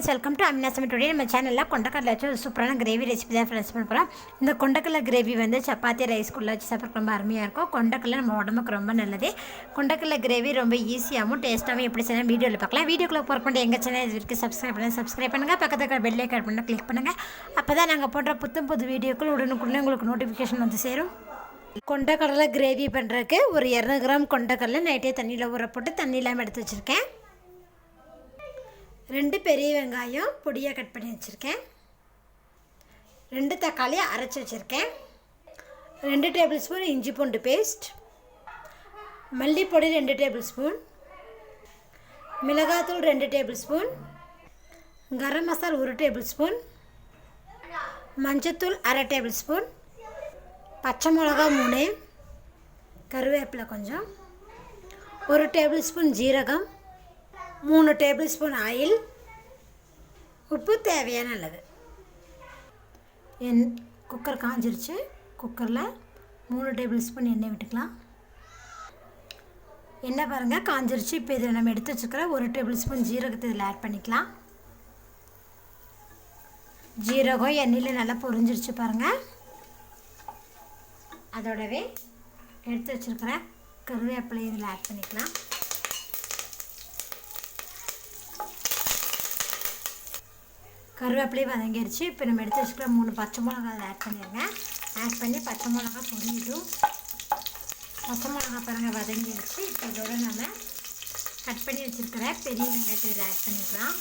Friends, welcome to aaminas today நம்ம சேனலில் கொண்டக்கடலை வச்சு ஒரு சூப்பரான கிரேவி ரெசிபி தான் ஃப்ரெண்ட்ஸ் பண்ண போகிறோம். இந்த கொண்டக்கடலை கிரேவி வந்து சப்பாத்தி ரைஸ்க்குள்ளே வச்சு சாப்பிட்றதுக்கு ரொம்ப அருமையாக இருக்கும். கொண்டக்கடலை நம்ம உடம்புக்கு ரொம்ப நல்லது. கொண்டக்கடலை கிரேவி ரொம்ப ஈஸியாகவும் டேஸ்ட்டாகவும் எப்படி செய்யலாம் வீடியோவில் பார்க்கலாம். வீடியோக்குள்ளே போகிற பண்ணி எங்கள் சேனல் இது வரைக்கும் சப்ஸ்கிரைப் பண்ணுங்கள். பக்கத்துக்கு பெல் ஐக்கான் பண்ணி கிளிக் பண்ணுங்கள். அப்போ தான் நாங்கள் போடுற புது வீடியோக்கள் உடனுக்குள்ளே உங்களுக்கு நோட்டிஃபிகேஷன் வந்து சேரும். கொண்டக்கடலை கிரேவி பண்ணுறதுக்கு ஒரு 200 கிராம் கொண்டக்கடலை நைட்டே தண்ணியில் ஊற போட்டு தண்ணி இல்லாமல் எடுத்து வச்சுருக்கேன். 2 பெரிய வெங்காயம் பொடியாக கட் பண்ணி வச்சுருக்கேன். 2 தக்காளி அரைச்சி வச்சுருக்கேன். 2 டேபிள் ஸ்பூன் இஞ்சி பூண்டு பேஸ்ட், மல்லிப்பொடி 2 டேபிள் ஸ்பூன், மிளகாத்தூள் 2 table spoon, garam masala 1 table spoon, மஞ்சத்தூள் அரை டேபிள் ஸ்பூன், பச்சை மிளகா 3, கருவேப்பிலை கொஞ்சம், 1 டேபிள் ஸ்பூன் ஜீரகம், 3 டேபிள் ஸ்பூன் ஆயில், உப்பு தேவையான அளவு. குக்கர் காஞ்சிருச்சு. குக்கரில் 3 டேபிள் ஸ்பூன் எண்ணெய் விட்டுக்கலாம். எண்ணெய் பாருங்கள் காஞ்சிருச்சு. இப்போ இதில் நம்ம எடுத்து வச்சுக்கிற 1 டேபிள் ஸ்பூன் ஜீரகத்தை இதில் ஆட் பண்ணிக்கலாம். ஜீரகம் எண்ணெயில் நல்லா பொரிஞ்சிருச்சு பாருங்கள். அதோடவே எடுத்து வச்சுருக்கிற கருவேப்பிலை இதில் ஆட் பண்ணிக்கலாம். கருவேப்பிலையும் வதங்கிடுச்சு. இப்போ நம்ம எடுத்து வச்சுக்கிற 3 பச்சை மிளகா அதில் ஆட் பண்ணிடுங்க. ஆட் பண்ணி பச்சை மிளகா பொரிஞ்சிடும். பச்சை மிளகா பாருங்கள் வதங்கிடுச்சு. இப்போ இதோட நம்ம கட் பண்ணி வச்சுருக்கிற பெரிய வெங்காயத்தை இதில் ஆட் பண்ணிக்கலாம்.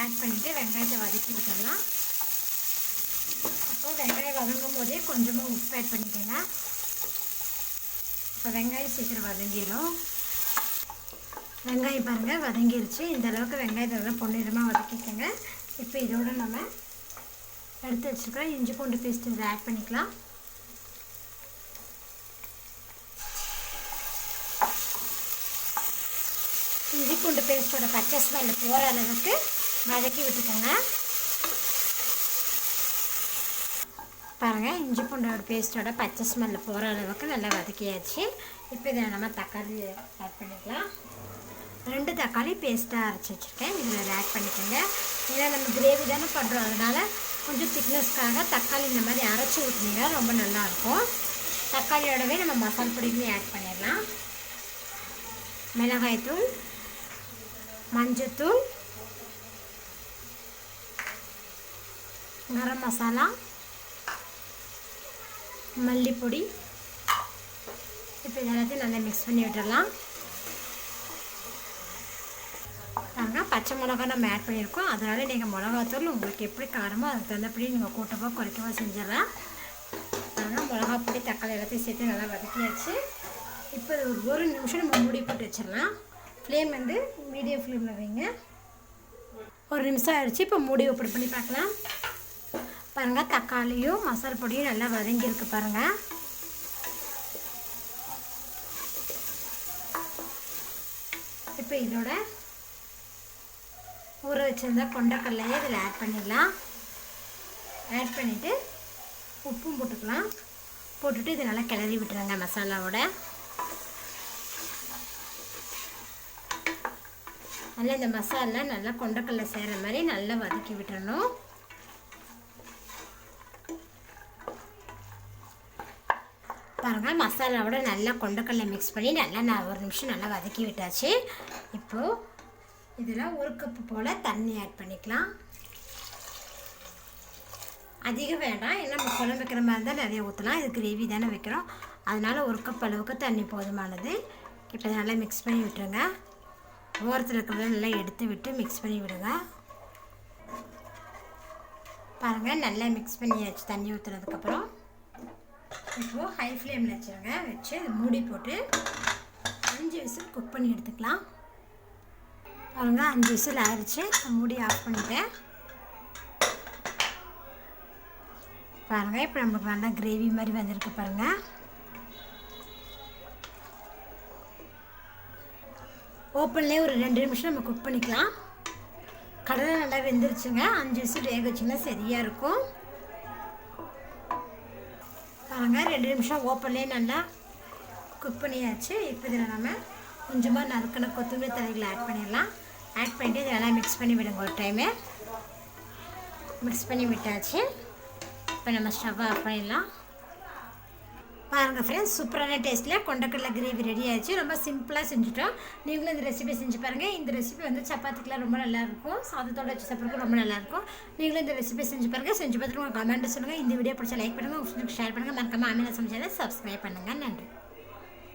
ஆட் பண்ணிவிட்டு வெங்காயத்தை வதக்கி விட்டுடலாம். அப்போது வெங்காயம் வதங்கும் போதே கொஞ்சமாக உப்பு ஆட் பண்ணிக்கோங்க. இப்போ வெங்காயம் சீக்கிரம் வதங்கிடும். வெங்காயம் பாருங்கள் வதங்கிடுச்சு. இந்த அளவுக்கு வெங்காயத்தை பொன்னிறமாக வதக்கிக்கோங்க. இப்போ இதோடு நம்ம எடுத்து வச்சுருக்கிற இஞ்சி பூண்டு பேஸ்ட் இதில் ஆட் பண்ணிக்கலாம். இஞ்சி பூண்டு பேஸ்ட்டோட பச்சை ஸ்மெல் போகிற அளவுக்கு வதக்கி விட்டுக்கோங்க. பாருங்கள் இஞ்சி பூண்டோட பேஸ்ட்டோட பச்சை ஸ்மெல் போகிற அளவுக்கு நல்லா வதக்கியாச்சு. இப்போ இதில் நம்ம தக்காளி ஆட் பண்ணிக்கலாம். 2 தக்காளி பேஸ்ட்டாக அரைச்சி வச்சுருக்கேன். இதில் ஆட் பண்ணிக்கோங்க. ஏன்னா நம்ம கிரேவி தானே பண்ணுறோம், அதனால் கொஞ்சம் திக்னஸ்க்காக தக்காளி இந்த மாதிரி அரைச்சி ஊற்றினீங்கன்னா ரொம்ப நல்லாயிருக்கும். தக்காளியோடவே நம்ம மசாலா பொடியுமே ஆட் பண்ணிடலாம். மிளகாய்த்தூள், மஞ்சத்தூள், கரம் மசாலா, மல்லிப்பொடி. இப்போ இதெல்லாத்தையும் நல்லா மிக்ஸ் பண்ணி விட்டுடலாம். நாங்கள் பச்சை மிளகா நம்ம ஆட் பண்ணியிருக்கோம். அதனால் நீங்கள் மிளகாத்தூள் உங்களுக்கு எப்படி காரமோ அதுக்கு தகுந்தபடி நீங்கள் கூட்டவோ குறைக்கவோ செஞ்சிடலாம். நாங்கள் மிளகா பொடி தக்காளி எல்லாத்தையும் சேர்த்து நல்லா வதக்கியாச்சு. இப்போ ஒரு நிமிஷம் நம்ம மூடி போட்டு வச்சிடலாம். ஃப்ளேம் வந்து மீடியம் ஃப்ளேமில் வைங்க. 1 நிமிஷம் ஆகிடுச்சு. இப்போ மூடி ஓப்பன் பண்ணி பார்க்கலாம். பாருங்கள் தக்காளியும் மசாலா பொடியும் நல்லா வதங்கியிருக்கு பாருங்கள். இப்போ இதோட ஊற வச்சுருந்தா கொண்டக்கடலையை இதில் ஆட் பண்ணிடலாம். ஆட் பண்ணிவிட்டு உப்பும் போட்டுக்கலாம். போட்டுட்டு இதை நல்லா கிளறி விட்டுருங்க மசாலாவோட. நல்லா இந்த மசாலா நல்லா கொண்டக்கடலை செய்கிற மாதிரி நல்லா வதக்கி விட்டுறணும். பாருங்கள் மசாலாவோட நல்லா கொண்டக்கடலை மிக்ஸ் பண்ணி நல்லா 1 நிமிஷம் நல்லா வதக்கி விட்டாச்சு. இப்போது இதில் 1 கப்பு போல் தண்ணி ஆட் பண்ணிக்கலாம். அதிகம் வேண்டாம், ஏன்னா நம்ம குழம்பு வைக்கிற மாதிரி இருந்தால் நிறைய ஊற்றலாம். இது கிரேவி தானே வைக்கிறோம், அதனால் 1 கப் அளவுக்கு தண்ணி போதுமானது. இப்போ நல்லா மிக்ஸ் பண்ணி விட்டுருங்க. ஓரத்தில் இருக்கிறத நல்லா எடுத்து விட்டு மிக்ஸ் பண்ணி விடுங்க. பாருங்கள் நல்லா மிக்ஸ் பண்ணியாச்சு தண்ணி ஊற்றுனதுக்கப்புறம். இப்போது ஹை ஃப்ளேமில் வச்சுருங்க. வச்சு மூடி போட்டு 5 விசில் குக் பண்ணி எடுத்துக்கலாம். பாருங்கள் 5 விசில் ஆயிடுச்சு. மூடி ஆஃப் பண்ணிட்டேன். பாருங்கள் இப்போ நமக்கு நல்லா கிரேவி மாதிரி வந்திருக்கு பாருங்கள். ஓப்பன்லேயே ஒரு 2 நிமிஷம் நம்ம குக் பண்ணிக்கலாம். கடலை நல்லா வெந்துருச்சுங்க. 5 விசில் வேக வச்சிங்கன்னா சரியாக இருக்கும். பாருங்கள் 2 நிமிஷம் ஓப்பன்லேயே நல்லா குக் பண்ணியாச்சு. இப்போ இதில் நம்ம கொஞ்சமாக நறுக்கின கொத்தமல்லி தழைகளை ஆட் பண்ணிடலாம். ஆட் பண்ணிட்டு இதை நல்லா மிக்ஸ் பண்ணி விடுங்க. ஒரு டைமு மிக்ஸ் பண்ணி விட்டாச்சு. இப்போ நம்ம ஸ்டவ் ஆஃப் பண்ணிடலாம். பாருங்கள் ஃப்ரெண்ட்ஸ், சூப்பரான டேஸ்ட்டில் கொண்டக்கடலை கிரேவி ரெடி ஆகிடுச்சு. ரொம்ப சிம்பிளாக செஞ்சுட்டோம். நீங்களும் இந்த ரெசிபி செஞ்சு பாருங்கள். இந்த ரெசிபி வந்து சப்பாத்திக்கெலாம் ரொம்ப நல்லாயிருக்கும், சாதத்தோட வச்சு சாப்பிட்றதுக்கு ரொம்ப நல்லாயிருக்கும். நீங்களும் இந்த ரெசிபி செஞ்சு பாருங்கள். செஞ்சு பார்த்துட்டு உங்கள் கமெண்ட் சொல்லுங்கள். இந்த வீடியோ பிடிச்சா லைக் பண்ணுங்கள், உங்கள் ஃப்ரெண்ட்ஸுக்கு ஷேர் பண்ணுங்கள். மறக்காம ஆமினா சமையலை சப்ஸ்கிரைப் பண்ணுங்கள். நன்றி.